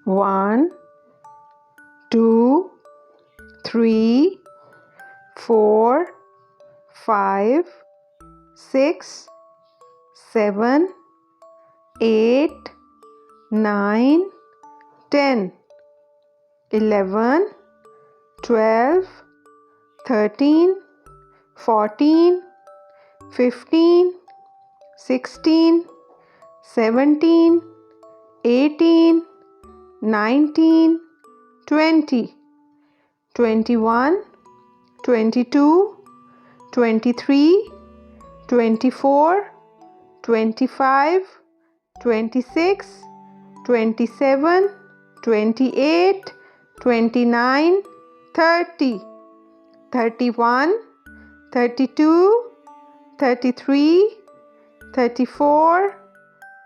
1, 2, 3, 4, 5, 6, 7, 8, 9, 10, 11, 12, 13, 14, 15, 16, 17, 18, 19, 20, 21, 22, 23, 24, 25, 26, 27, 28, 29, 30, 31, 32, 33, 34,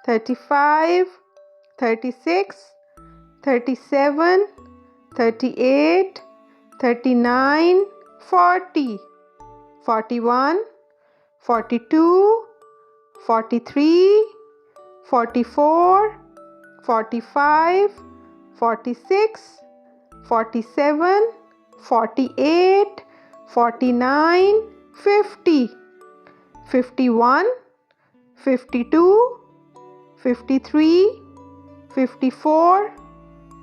35, 36, 37, 38, 39, 40, 41, 42, 43, 44, 45, 46, 47, 48, 49, 50, 51, 52, 53, 54,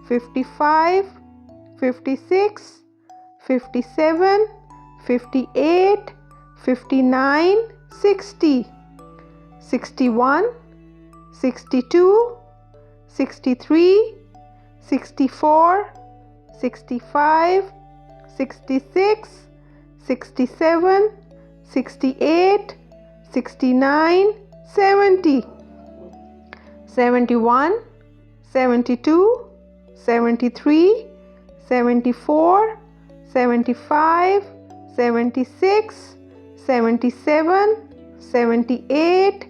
55, 56, 57, 58, 59, 60, 61, 62, 63, 64, 65, 66, 67, 68, 69, 70, 71, 72, 73, 74, 75, 76, 77, 78,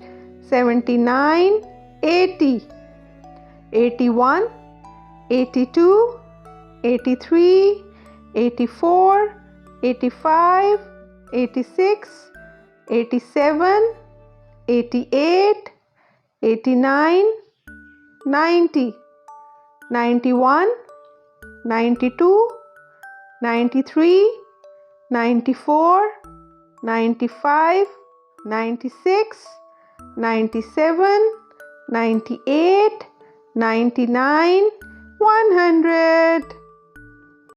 79, 80, 81, 82, 83, 84, 85, 86, 87, 88, 89, 90, 91, 92, 93, 94, 95, 96, 97, 98, 99, 100.